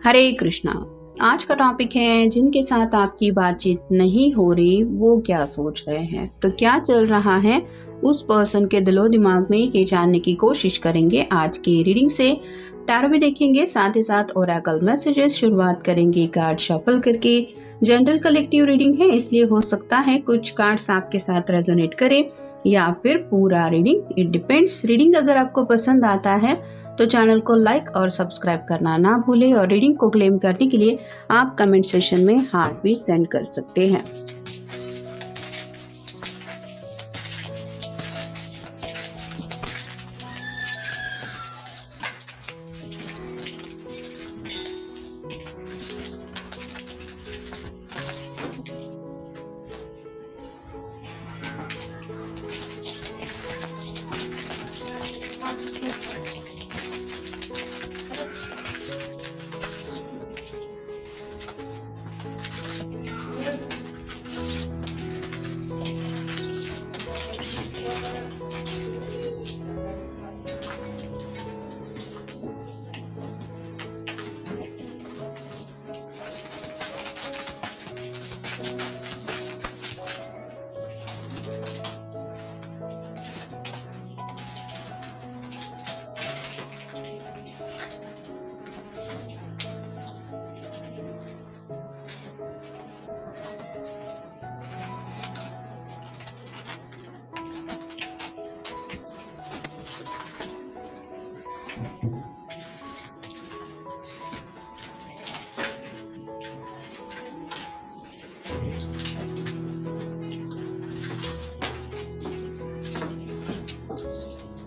हरे कृष्णा। आज का टॉपिक है जिनके साथ आपकी बातचीत नहीं हो रही वो क्या सोच रहे हैं, तो क्या चल रहा है उस पर्सन के दिलो दिमाग में, ये जानने की कोशिश करेंगे आज की रीडिंग से। टैरो भी देखेंगे, साथ ही साथ ओरेकल मैसेजेस शुरुआत करेंगे कार्ड शफल करके। जनरल कलेक्टिव रीडिंग है, इसलिए हो सकता है कुछ कार्ड्स आपके साथ रेजोनेट करे या फिर पूरा रीडिंग, इट डिपेंड्स। रीडिंग अगर आपको पसंद आता है तो चैनल को लाइक और सब्सक्राइब करना ना भूलें, और रीडिंग को क्लेम करने के लिए आप कमेंट सेशन में हार्ट भी सेंड कर सकते हैं।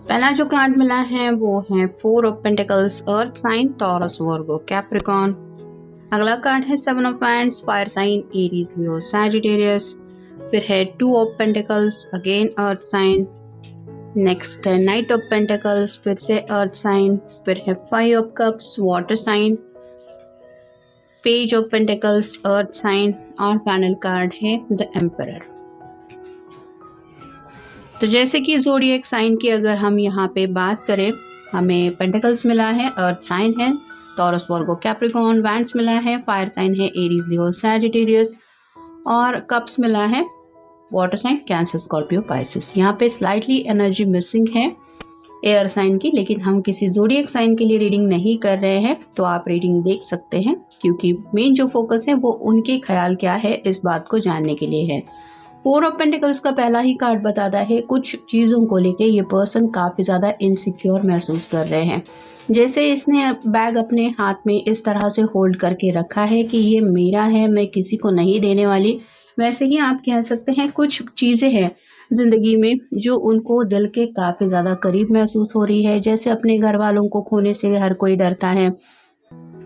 पहला जो कार्ड मिला है वो है 4 of pentacles, earth sign, Taurus, Virgo, Capricorn. अगला कार्ड है 7 of wands, fire sign, Aries, Leo, Sagittarius. फिर है 2 of pentacles, again earth sign. Next है नाइट ऑफ पेंटिकल्स, फिर से अर्थ साइन। फिर है 5 of cups, water sign. Page of pentacles, earth sign. और फाइनल कार्ड है द एम्परर। तो जैसे कि ज़ोडिएक साइन की अगर हम यहाँ पे बात करें, हमें पेंटिकल्स मिला है, अर्थ साइन है, टॉरस, वर्गो, कैप्रिकॉन। वैंड्स मिला है, फायर साइन है, एरीज, लियो, सैजिटेरियस। और कप्स मिला है, water sign, Cancer, Scorpio, Pisces. यहाँ पे स्लाइटली एनर्जी मिसिंग है एयर साइन की, लेकिन हम किसी ज़ोडिएक साइन के लिए रीडिंग नहीं कर रहे हैं, तो आप रीडिंग देख सकते हैं, क्योंकि मेन जो फोकस है वो उनके ख्याल क्या है इस बात को जानने के लिए है। 4 ऑफ पेंटिकल्स का पहला ही कार्ड बताता है कुछ चीज़ों को लेके ये पर्सन काफ़ी ज़्यादा इनसिक्योर महसूस कर रहे हैं। जैसे इसने बैग अपने हाथ में इस तरह से होल्ड करके रखा है कि ये मेरा है, मैं किसी को नहीं देने वाली। वैसे ही आप कह सकते हैं कुछ चीज़ें हैं ज़िंदगी में जो उनको दिल के काफ़ी ज़्यादा करीब महसूस हो रही है। जैसे अपने घर वालों को खोने से हर कोई डरता है,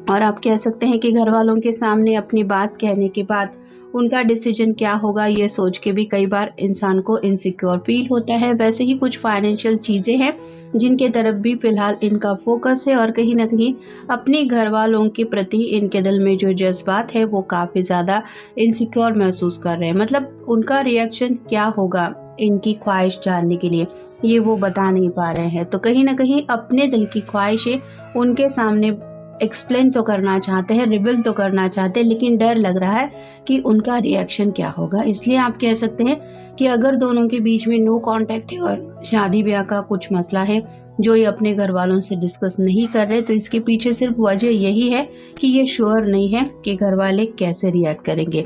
और आप कह सकते हैं कि घर वालों के सामने अपनी बात कहने के बाद उनका डिसीजन क्या होगा ये सोच के भी कई बार इंसान को इनसिक्योर फील होता है। वैसे ही कुछ फाइनेंशियल चीज़ें हैं जिनके तरफ भी फ़िलहाल इनका फोकस है, और कहीं ना कहीं अपने घर वालों के प्रति इनके दिल में जो जज्बात है वो काफ़ी ज़्यादा इनसिक्योर महसूस कर रहे हैं। मतलब उनका रिएक्शन क्या होगा इनकी ख्वाहिश जानने के लिए ये वो बता नहीं पा रहे हैं। तो कहीं ना कहीं अपने दिल की ख्वाहिशें उनके सामने एक्सप्लेन तो करना चाहते हैं, रिवील तो करना चाहते हैं, लेकिन डर लग रहा है कि उनका रिएक्शन क्या होगा। इसलिए आप कह सकते हैं कि अगर दोनों के बीच में नो कांटेक्ट है और शादी ब्याह का कुछ मसला है जो ये अपने घर वालों से डिस्कस नहीं कर रहे, तो इसके पीछे सिर्फ वजह यही है कि ये श्योर नहीं है कि घर वाले कैसे रिएक्ट करेंगे।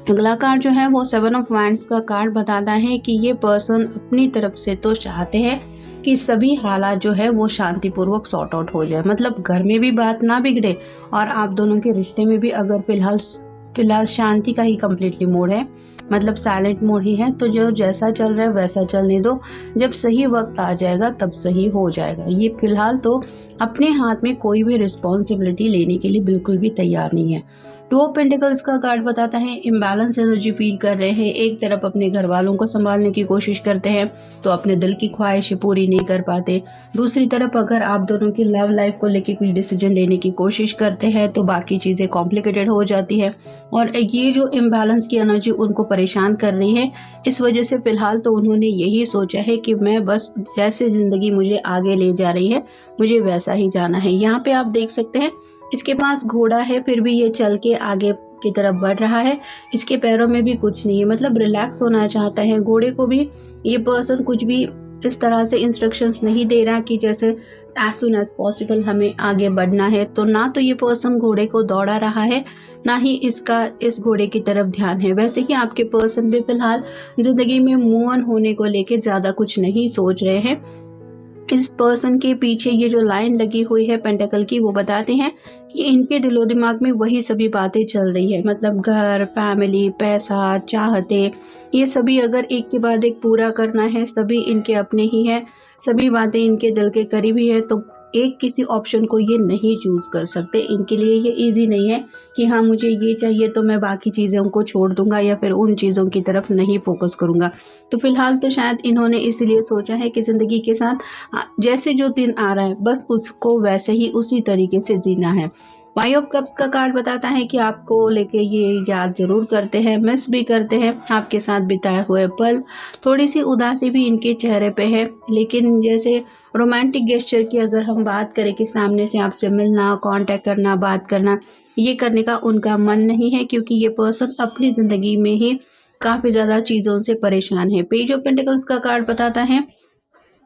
अगला कार्ड जो है वो 7 ऑफ वांड्स का कार्ड बताता है कि ये पर्सन अपनी तरफ से तो चाहते हैं कि सभी हालात जो है वो शांतिपूर्वक सॉर्ट आउट हो जाए। मतलब घर में भी बात ना बिगड़े और आप दोनों के रिश्ते में भी अगर फिलहाल शांति का ही कम्प्लीटली मोड है, मतलब साइलेंट मोड ही है, तो जो जैसा चल रहा है वैसा चलने दो। जब सही वक्त आ जाएगा तब सही हो जाएगा। ये फिलहाल तो अपने हाथ में कोई भी रिस्पॉन्सिबिलिटी लेने के लिए बिल्कुल भी तैयार नहीं है। 2 ऑफ पेंटिकल्स का कार्ड बताता है इम्बैलेंस एनर्जी फील कर रहे हैं। एक तरफ अपने घर वालों को संभालने की कोशिश करते हैं तो अपने दिल की ख्वाहिशें पूरी नहीं कर पाते। दूसरी तरफ अगर आप दोनों की लव लाइफ को लेकर कुछ डिसीजन लेने की कोशिश करते हैं तो बाकी चीज़ें कॉम्प्लिकेटेड हो जाती है, और ये जो इम्बैलेंस की एनर्जी उनको परेशान कर रही है, इस वजह से फ़िलहाल तो उन्होंने यही सोचा है कि मैं बस जैसे ज़िंदगी मुझे आगे ले जा रही है मुझे वैसा ही जाना है। यहाँ पे आप देख सकते हैं इसके पास घोड़ा है, फिर भी ये चल के आगे की तरफ बढ़ रहा है। इसके पैरों में भी कुछ नहीं है, मतलब रिलैक्स होना चाहता है। घोड़े को भी ये पर्सन कुछ भी इस तरह से इंस्ट्रक्शंस नहीं दे रहा कि जैसे एज सुन एज पॉसिबल हमें आगे बढ़ना है। तो ना तो ये पर्सन घोड़े को दौड़ा रहा है, ना ही इसका इस घोड़े की तरफ ध्यान है। वैसे ही आपके पर्सन भी फिलहाल जिंदगी में मूव ऑन होने को लेके ज़्यादा कुछ नहीं सोच रहे हैं। इस पर्सन के पीछे ये जो लाइन लगी हुई है पेंटाकल की, वो बताते हैं कि इनके दिलो दिमाग में वही सभी बातें चल रही है, मतलब घर, फैमिली, पैसा, चाहते, ये सभी अगर एक के बाद एक पूरा करना है, सभी इनके अपने ही है, सभी बातें इनके दिल के करीब ही है। तो एक किसी ऑप्शन को ये नहीं चूज कर सकते। इनके लिए ये इजी नहीं है कि हाँ मुझे ये चाहिए तो मैं बाकी चीज़ों को छोड़ दूंगा या फिर उन चीज़ों की तरफ नहीं फोकस करूंगा। तो फिलहाल तो शायद इन्होंने इसलिए सोचा है कि ज़िंदगी के साथ जैसे जो दिन आ रहा है बस उसको वैसे ही उसी तरीके से जीना है। फाइव ऑफ कप्स का कार्ड बताता है कि आपको लेके ये याद जरूर करते हैं, मिस भी करते हैं आपके साथ बिताए हुए पल। थोड़ी सी उदासी भी इनके चेहरे पे है, लेकिन जैसे रोमांटिक गेस्चर की अगर हम बात करें कि सामने से आपसे मिलना, कांटेक्ट करना, बात करना, ये करने का उनका मन नहीं है, क्योंकि ये पर्सन अपनी ज़िंदगी में ही काफ़ी ज़्यादा चीज़ों से परेशान है। पेज ऑफ पेंटिकल्स का कार्ड बताता है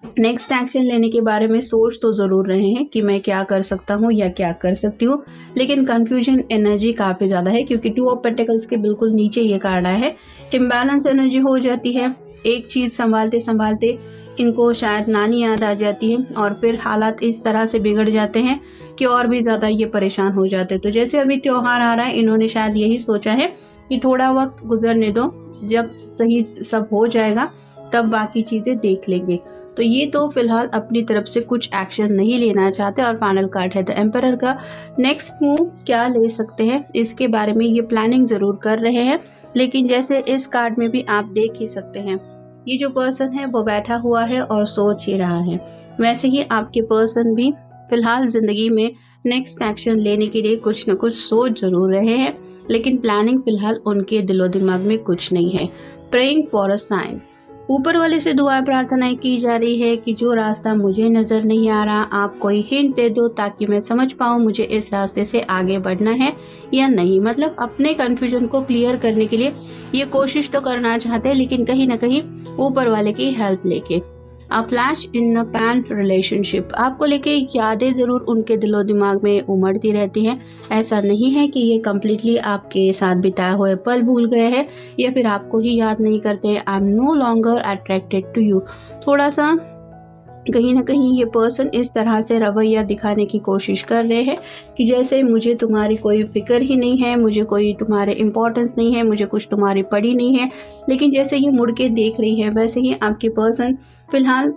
नेक्स्ट एक्शन लेने के बारे में सोच तो ज़रूर रहे हैं कि मैं क्या कर सकता हूँ या क्या कर सकती हूँ, लेकिन कंफ्यूजन एनर्जी काफ़ी ज़्यादा है, क्योंकि टू ऑफ पेंटिकल्स के बिल्कुल नीचे ये कार्ड आया है। इम्बैलेंस एनर्जी हो जाती है, एक चीज़ संभालते संभालते इनको शायद नानी याद आ जाती है और फिर हालात इस तरह से बिगड़ जाते हैं कि और भी ज़्यादा ये परेशान हो जाते हैं। तो जैसे अभी त्यौहार आ रहा है, इन्होंने शायद यही सोचा है कि थोड़ा वक्त गुजरने दो, जब सही सब हो जाएगा तब बाकी चीज़ें देख लेंगे। तो ये तो फिलहाल अपनी तरफ से कुछ एक्शन नहीं लेना चाहते। और फाइनल कार्ड है द एम्परर का। नेक्स्ट मूव क्या ले सकते हैं इसके बारे में ये प्लानिंग ज़रूर कर रहे हैं, लेकिन जैसे इस कार्ड में भी आप देख ही सकते हैं, ये जो पर्सन है वो बैठा हुआ है और सोच ही रहा है। वैसे ही आपके पर्सन भी फिलहाल ज़िंदगी में नेक्स्ट एक्शन लेने के लिए कुछ न कुछ सोच ज़रूर रहे हैं, लेकिन प्लानिंग फिलहाल उनके दिलो दिमाग में कुछ नहीं है। प्रेइंग फॉर अ साइन, ऊपर वाले से दुआएं प्रार्थनाएं की जा रही है कि जो रास्ता मुझे नज़र नहीं आ रहा, आप कोई हिंट दे दो ताकि मैं समझ पाऊँ मुझे इस रास्ते से आगे बढ़ना है या नहीं। मतलब अपने कन्फ्यूजन को क्लियर करने के लिए ये कोशिश तो करना चाहते हैं, लेकिन कहीं ना कहीं ऊपर वाले की हेल्प लेके। A flash in a pan relationship, आपको लेके यादें ज़रूर उनके दिलो दिमाग में उमड़ती रहती हैं। ऐसा नहीं है कि ये कम्प्लीटली आपके साथ बिताए हुए पल भूल गए हैं या फिर आपको ही याद नहीं करते। I am no longer attracted to you, थोड़ा सा कहीं ना कहीं ये पर्सन इस तरह से रवैया दिखाने की कोशिश कर रहे हैं कि जैसे मुझे तुम्हारी कोई फिक्र ही नहीं है, मुझे कोई तुम्हारे इम्पोर्टेंस नहीं है, मुझे कुछ तुम्हारी पड़ी नहीं है। लेकिन जैसे ये मुड़ के देख रही है, वैसे ही आपके पर्सन फिलहाल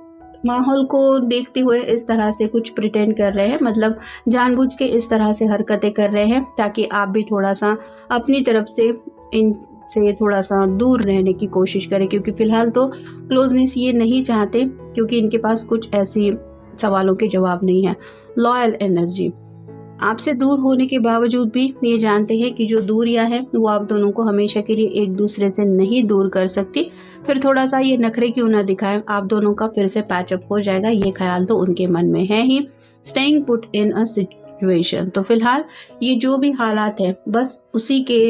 माहौल को देखते हुए इस तरह से कुछ प्रिटेंड कर रहे हैं, मतलब जानबूझ के इस तरह से हरकतें कर रहे हैं ताकि आप भी थोड़ा सा अपनी तरफ से इन से थोड़ा सा दूर रहने की कोशिश करें, क्योंकि फ़िलहाल तो क्लोजनेस ये नहीं चाहते, क्योंकि इनके पास कुछ ऐसी सवालों के जवाब नहीं है। लॉयल एनर्जी, आपसे दूर होने के बावजूद भी ये जानते हैं कि जो दूरियां हैं वो आप दोनों को हमेशा के लिए एक दूसरे से नहीं दूर कर सकती। फिर थोड़ा सा ये नखरे क्यों ना दिखाएं, आप दोनों का फिर से पैचअप हो जाएगा, ये ख्याल तो उनके मन में है ही। Staying put in a situation, तो फिलहाल ये जो भी हालात है बस उसी के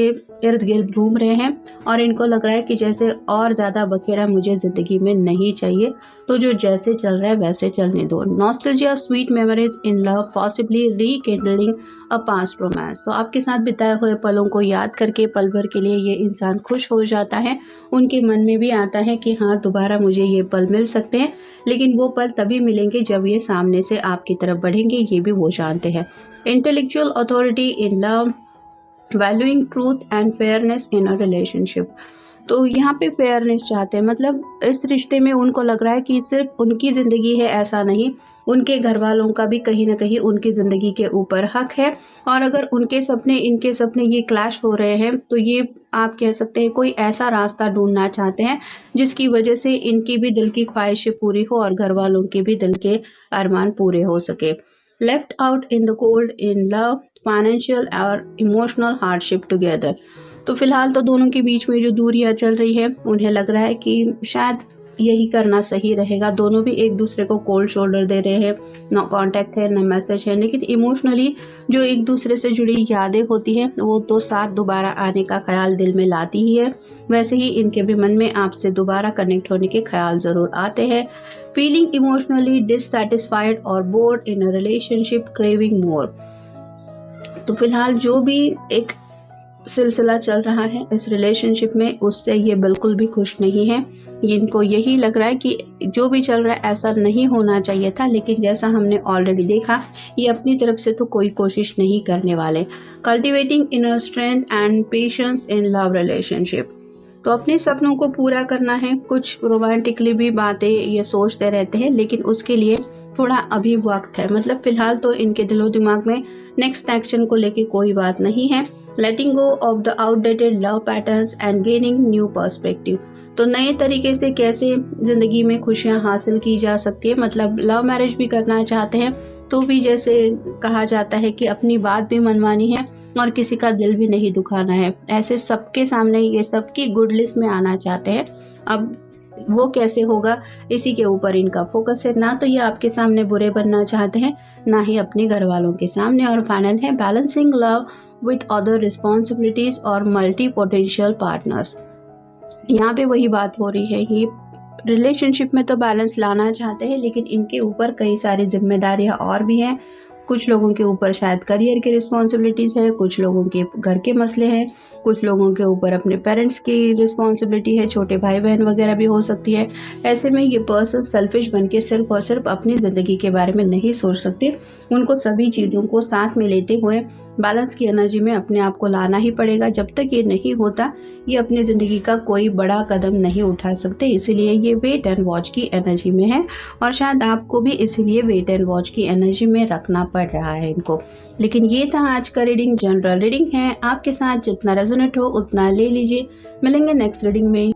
इर्द गिर्द घूम रहे हैं और इनको लग रहा है कि जैसे और ज़्यादा बखेड़ा मुझे ज़िंदगी में नहीं चाहिए, तो जो जैसे चल रहा है वैसे चलने दो। Nostalgia, sweet memories in love, possibly rekindling a past romance, तो आपके साथ बिताए हुए पलों को याद करके पल भर के लिए ये इंसान खुश हो जाता है। उनके मन में भी आता है कि हाँ दोबारा मुझे ये पल मिल सकते हैं, लेकिन वो पल तभी मिलेंगे जब ये सामने से आपकी तरफ बढ़ेंगे, ये भी वो जानते हैं। Intellectual authority in love, valuing truth and fairness in a relationship, तो यहाँ पे फेयरनेस चाहते हैं, मतलब इस रिश्ते में उनको लग रहा है कि सिर्फ उनकी ज़िंदगी है ऐसा नहीं, उनके घर वालों का भी कहीं ना कहीं उनकी ज़िंदगी के ऊपर हक है। और अगर उनके सपने इनके सपने ये क्लैश हो रहे हैं, तो ये आप कह सकते हैं कोई ऐसा रास्ता ढूंढना चाहते हैं जिसकी वजह से इनकी भी दिल की ख्वाहिशें पूरी हो और घर वालों के भी दिल के अरमान पूरे हो सके। Left out in the cold in love, financial और इमोशनल हार्डशिप टुगेदर, तो फिलहाल तो दोनों के बीच में जो दूरियां चल रही है, उन्हें लग रहा है कि शायद यही करना सही रहेगा। दोनों भी एक दूसरे को कोल्ड शोल्डर दे रहे हैं, ना कांटेक्ट है ना मैसेज है, लेकिन इमोशनली जो एक दूसरे से जुड़ी यादें होती हैं वो तो साथ दोबारा आने का ख्याल दिल में लाती ही है। वैसे ही इनके भी मन में आपसे दोबारा कनेक्ट होने के ख्याल ज़रूर आते हैं। फीलिंग इमोशनली डिससैटिस्फाइड और bored in a relationship, craving more. तो फिलहाल जो भी एक सिलसिला चल रहा है इस रिलेशनशिप में, उससे ये बिल्कुल भी खुश नहीं है। इनको यही लग रहा है कि जो भी चल रहा है ऐसा नहीं होना चाहिए था, लेकिन जैसा हमने ऑलरेडी देखा, ये अपनी तरफ से तो कोई कोशिश नहीं करने वाले। Cultivating inner strength and patience in love relationship. तो अपने सपनों को पूरा करना है, कुछ रोमांटिकली भी बातें ये सोचते रहते हैं, लेकिन उसके लिए थोड़ा अभी वक्त है। मतलब फ़िलहाल तो इनके दिलो दिमाग में नेक्स्ट एक्शन को लेके कोई बात नहीं है। Letting go of the outdated love patterns and gaining new perspective. तो नए तरीके से कैसे ज़िंदगी में खुशियाँ हासिल की जा सकती है, मतलब लव मैरिज भी करना चाहते हैं तो भी जैसे कहा जाता है कि अपनी बात भी मनवानी है और किसी का दिल भी नहीं दुखाना है। ऐसे सबके सामने ये सबकी गुड लिस्ट में आना चाहते हैं। अब वो कैसे होगा, इसी के ऊपर इनका फोकस है। ना तो ये आपके सामने बुरे बनना चाहते हैं, ना ही अपने घर वालों के सामने। और फाइनल है balancing love with other responsibilities और मल्टी पोटेंशियल पार्टनर्स। यहाँ पे वही बात हो रही है, ये रिलेशनशिप में तो बैलेंस लाना चाहते हैं, लेकिन इनके ऊपर कई सारी जिम्मेदारियाँ और भी हैं। कुछ लोगों के ऊपर शायद करियर की रिस्पॉन्सिबिलिटीज़ है, कुछ लोगों के घर के मसले हैं, कुछ लोगों के ऊपर अपने पेरेंट्स की रिस्पॉन्सिबिलिटी है, छोटे भाई बहन वगैरह भी हो सकती है। ऐसे में ये पर्सन सेल्फिश बन के सिर्फ और सिर्फ अपनी ज़िंदगी के बारे में नहीं सोच सकते। उनको सभी चीज़ों को साथ में लेते हुए बैलेंस की एनर्जी में अपने आप को लाना ही पड़ेगा। जब तक ये नहीं होता, ये अपनी ज़िंदगी का कोई बड़ा कदम नहीं उठा सकते। इसीलिए ये वेट एंड वॉच की एनर्जी में है, और शायद आपको भी इसीलिए वेट एंड वॉच की एनर्जी में रखना पड़ रहा है इनको। लेकिन ये था आज का रीडिंग, जनरल रीडिंग है। आपके साथ जितना रेजोनेट हो उतना ले लीजिए। मिलेंगे नेक्स्ट रीडिंग में।